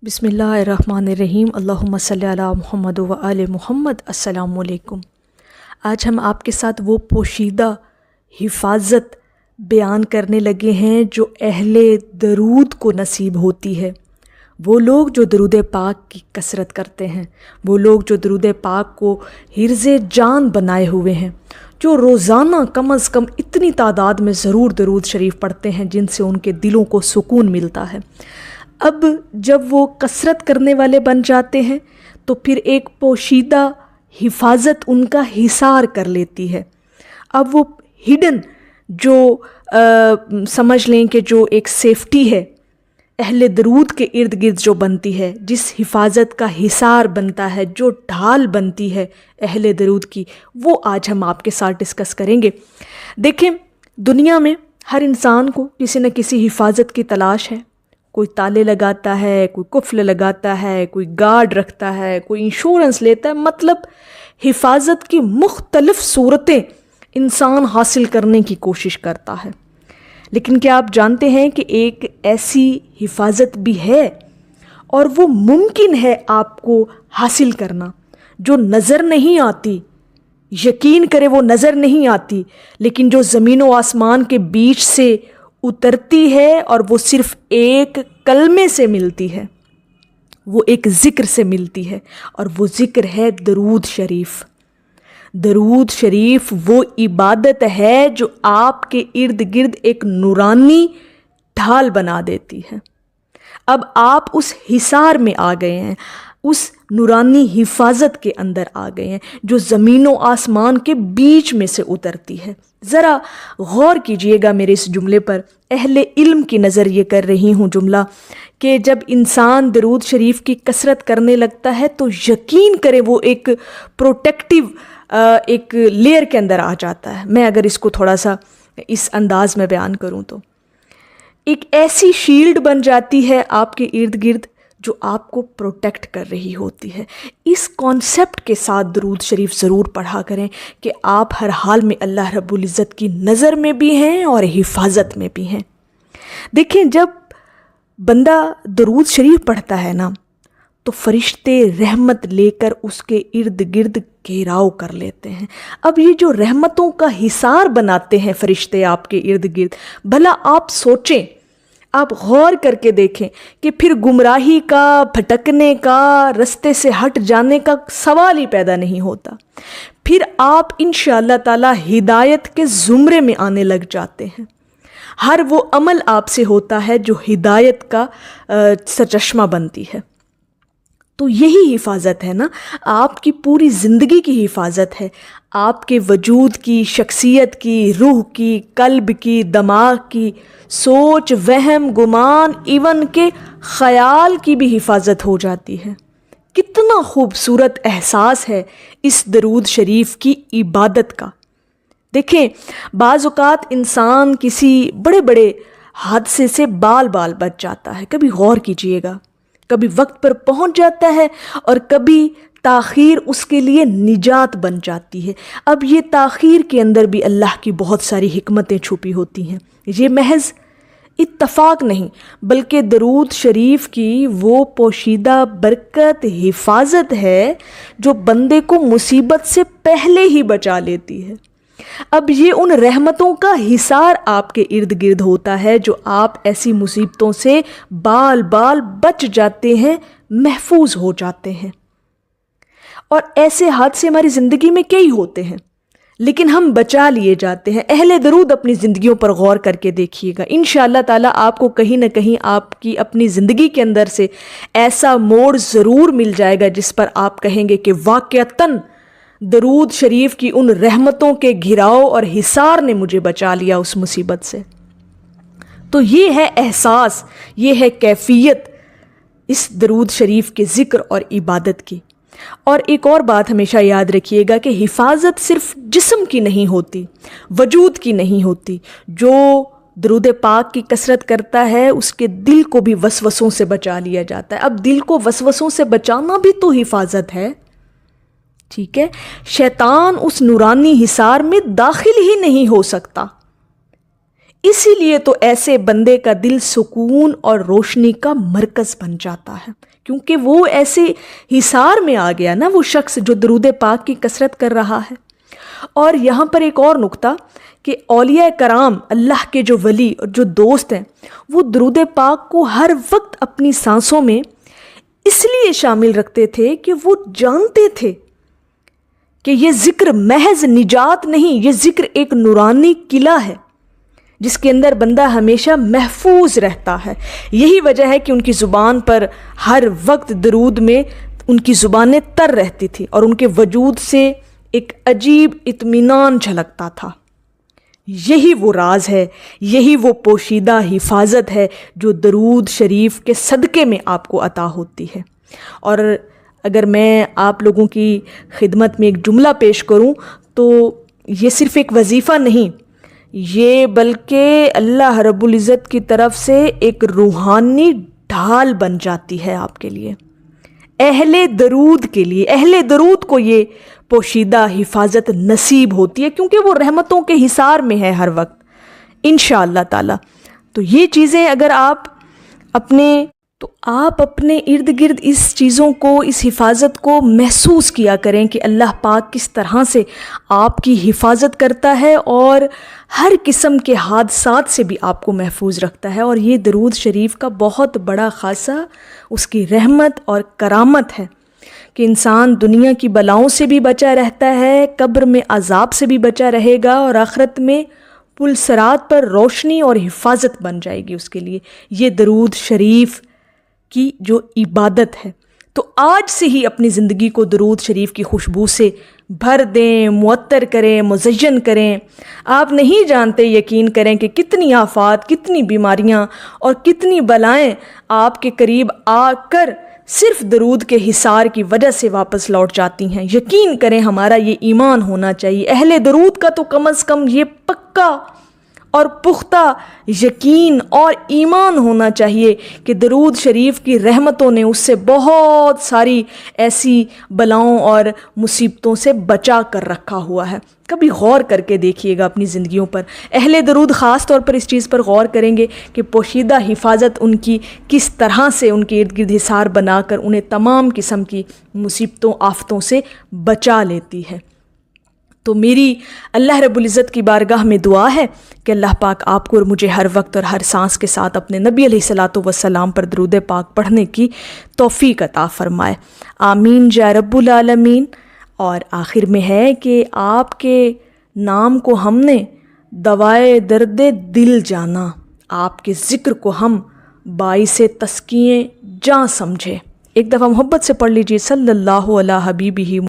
بسم اللہ الرحمن الرحیم، اللہم صلی علی محمد و آل محمد۔ السلام علیکم۔ آج ہم آپ کے ساتھ وہ پوشیدہ حفاظت بیان کرنے لگے ہیں جو اہل درود کو نصیب ہوتی ہے۔ وہ لوگ جو درود پاک کی کثرت کرتے ہیں، وہ لوگ جو درود پاک کو حرز جان بنائے ہوئے ہیں، جو روزانہ کم از کم اتنی تعداد میں ضرور درود شریف پڑھتے ہیں جن سے ان کے دلوں کو سکون ملتا ہے۔ اب جب وہ کثرت کرنے والے بن جاتے ہیں تو پھر ایک پوشیدہ حفاظت ان کا حصار کر لیتی ہے۔ اب وہ ہڈن جو سمجھ لیں کہ جو ایک سیفٹی ہے اہل درود کے ارد گرد جو بنتی ہے، جس حفاظت کا حصار بنتا ہے، جو ڈھال بنتی ہے اہل درود کی، وہ آج ہم آپ کے ساتھ ڈسکس کریں گے۔ دیکھیں، دنیا میں ہر انسان کو کسی نہ کسی حفاظت کی تلاش ہے۔ کوئی تالے لگاتا ہے، کوئی قفل لگاتا ہے، کوئی گارڈ رکھتا ہے، کوئی انشورنس لیتا ہے۔ مطلب حفاظت کی مختلف صورتیں انسان حاصل کرنے کی کوشش کرتا ہے۔ لیکن کیا آپ جانتے ہیں کہ ایک ایسی حفاظت بھی ہے اور وہ ممکن ہے آپ کو حاصل کرنا، جو نظر نہیں آتی؟ یقین کرے وہ نظر نہیں آتی، لیکن جو زمین و آسمان کے بیچ سے اترتی ہے اور وہ صرف ایک کلمے سے ملتی ہے، وہ ایک ذکر سے ملتی ہے، اور وہ ذکر ہے درود شریف۔ درود شریف وہ عبادت ہے جو آپ کے ارد گرد ایک نورانی ڈھال بنا دیتی ہے۔ اب آپ اس حصار میں آ گئے ہیں، اس نورانی حفاظت کے اندر آ گئے ہیں جو زمین و آسمان کے بیچ میں سے اترتی ہے۔ ذرا غور کیجئے گا میرے اس جملے پر، اہل علم کی نظر یہ کر رہی ہوں جملہ، کہ جب انسان درود شریف کی کثرت کرنے لگتا ہے تو یقین کرے وہ ایک پروٹیکٹیو ایک لیئر کے اندر آ جاتا ہے۔ میں اگر اس کو تھوڑا سا اس انداز میں بیان کروں تو ایک ایسی شیلڈ بن جاتی ہے آپ کے ارد گرد جو آپ کو پروٹیکٹ کر رہی ہوتی ہے۔ اس کانسیپٹ کے ساتھ درود شریف ضرور پڑھا کریں کہ آپ ہر حال میں اللہ رب العزت کی نظر میں بھی ہیں اور حفاظت میں بھی ہیں۔ دیکھیں، جب بندہ درود شریف پڑھتا ہے نا تو فرشتے رحمت لے کر اس کے ارد گرد گھیراؤ کر لیتے ہیں۔ اب یہ جو رحمتوں کا حصار بناتے ہیں فرشتے آپ کے ارد گرد، بھلا آپ سوچیں، آپ غور کر کے دیکھیں کہ پھر گمراہی کا، بھٹکنے کا، رستے سے ہٹ جانے کا سوال ہی پیدا نہیں ہوتا۔ پھر آپ انشاءاللہ تعالی ہدایت کے زمرے میں آنے لگ جاتے ہیں۔ ہر وہ عمل آپ سے ہوتا ہے جو ہدایت کا سرچشمہ بنتی ہے۔ تو یہی حفاظت ہے نا، آپ کی پوری زندگی کی حفاظت ہے، آپ کے وجود کی، شخصیت کی، روح کی، قلب کی، دماغ کی، سوچ، وہم، گمان، ایون کے خیال کی بھی حفاظت ہو جاتی ہے۔ کتنا خوبصورت احساس ہے اس درود شریف کی عبادت کا۔ دیکھیں، بعض اوقات انسان کسی بڑے بڑے حادثے سے بال بچ جاتا ہے، کبھی غور کیجئے گا، کبھی وقت پر پہنچ جاتا ہے اور کبھی تاخیر اس کے لیے نجات بن جاتی ہے۔ اب یہ تاخیر کے اندر بھی اللہ کی بہت ساری حکمتیں چھپی ہوتی ہیں۔ یہ محض اتفاق نہیں بلکہ درود شریف کی وہ پوشیدہ برکت، حفاظت ہے جو بندے کو مصیبت سے پہلے ہی بچا لیتی ہے۔ اب یہ ان رحمتوں کا حصار آپ کے ارد گرد ہوتا ہے جو آپ ایسی مصیبتوں سے بال بچ جاتے ہیں، محفوظ ہو جاتے ہیں۔ اور ایسے حادثے ہماری زندگی میں کئی ہوتے ہیں لیکن ہم بچا لیے جاتے ہیں۔ اہل درود اپنی زندگیوں پر غور کر کے دیکھیے گا، انشاءاللہ تعالی آپ کو کہیں نہ کہیں آپ کی اپنی زندگی کے اندر سے ایسا موڑ ضرور مل جائے گا جس پر آپ کہیں گے کہ واقعتاً درود شریف کی ان رحمتوں کے گھیراؤ اور حصار نے مجھے بچا لیا اس مصیبت سے۔ تو یہ ہے احساس، یہ ہے کیفیت اس درود شریف کے ذکر اور عبادت کی۔ اور ایک اور بات ہمیشہ یاد رکھیے گا کہ حفاظت صرف جسم کی نہیں ہوتی، وجود کی نہیں ہوتی۔ جو درود پاک کی کثرت کرتا ہے اس کے دل کو بھی وسوسوں سے بچا لیا جاتا ہے۔ اب دل کو وسوسوں سے بچانا بھی تو حفاظت ہے، ٹھیک ہے؟ شیطان اس نورانی حصار میں داخل ہی نہیں ہو سکتا۔ اسی لیے تو ایسے بندے کا دل سکون اور روشنی کا مرکز بن جاتا ہے، کیونکہ وہ ایسے حصار میں آ گیا نا وہ شخص جو درود پاک کی کثرت کر رہا ہے۔ اور یہاں پر ایک اور نقطہ کہ اولیاء کرام، اللہ کے جو ولی اور جو دوست ہیں، وہ درود پاک کو ہر وقت اپنی سانسوں میں اس لیے شامل رکھتے تھے کہ وہ جانتے تھے کہ یہ ذکر محض نجات نہیں، یہ ذکر ایک نورانی قلعہ ہے جس کے اندر بندہ ہمیشہ محفوظ رہتا ہے۔ یہی وجہ ہے کہ ان کی زبان پر ہر وقت درود میں ان کی زبانیں تر رہتی تھی اور ان کے وجود سے ایک عجیب اطمینان جھلکتا تھا۔ یہی وہ راز ہے، یہی وہ پوشیدہ حفاظت ہے جو درود شریف کے صدقے میں آپ کو عطا ہوتی ہے۔ اور اگر میں آپ لوگوں کی خدمت میں ایک جملہ پیش کروں تو یہ صرف ایک وظیفہ نہیں، یہ بلکہ اللہ رب العزت کی طرف سے ایک روحانی ڈھال بن جاتی ہے آپ کے لیے، اہل درود کے لیے۔ اہل درود کو یہ پوشیدہ حفاظت نصیب ہوتی ہے کیونکہ وہ رحمتوں کے حصار میں ہے ہر وقت انشاءاللہ تعالی۔ تو یہ چیزیں اگر آپ اپنے ارد گرد اس چیزوں کو، اس حفاظت کو محسوس کیا کریں کہ اللہ پاک کس طرح سے آپ کی حفاظت کرتا ہے اور ہر قسم کے حادثات سے بھی آپ کو محفوظ رکھتا ہے۔ اور یہ درود شریف کا بہت بڑا خاصہ اس کی رحمت اور کرامت ہے کہ انسان دنیا کی بلاؤں سے بھی بچا رہتا ہے، قبر میں عذاب سے بھی بچا رہے گا، اور آخرت میں پل صراط پر روشنی اور حفاظت بن جائے گی اس کے لیے، یہ درود شریف کی جو عبادت ہے۔ تو آج سے ہی اپنی زندگی کو درود شریف کی خوشبو سے بھر دیں، معطر کریں، مزین کریں۔ آپ نہیں جانتے، یقین کریں کہ کتنی آفات، کتنی بیماریاں اور کتنی بلائیں آپ کے قریب آ کر صرف درود کے حصار کی وجہ سے واپس لوٹ جاتی ہیں۔ یقین کریں، ہمارا یہ ایمان ہونا چاہیے، اہل درود کا تو کم از کم یہ پکا اور پختہ یقین اور ایمان ہونا چاہیے کہ درود شریف کی رحمتوں نے اس سے بہت ساری ایسی بلاؤں اور مصیبتوں سے بچا کر رکھا ہوا ہے۔ کبھی غور کر کے دیکھیے گا اپنی زندگیوں پر، اہل درود خاص طور پر اس چیز پر غور کریں گے کہ پوشیدہ حفاظت ان کی کس طرح سے ان کے ارد گرد حصار بنا کر انہیں تمام قسم کی مصیبتوں آفتوں سے بچا لیتی ہے۔ تو میری اللہ رب العزت کی بارگاہ میں دعا ہے کہ اللہ پاک آپ کو اور مجھے ہر وقت اور ہر سانس کے ساتھ اپنے نبی علیہ الصلاۃ والسلام پر درود پاک پڑھنے کی توفیق عطا فرمائے، آمین یا رب العالمین۔ اور آخر میں ہے کہ آپ کے نام کو ہم نے دوائے درد دل جانا، آپ کے ذکر کو ہم باعث تسکین جاں سمجھے۔ ایک دفعہ محبت سے پڑھ لیجئے، صلی اللہ علی حبیبہ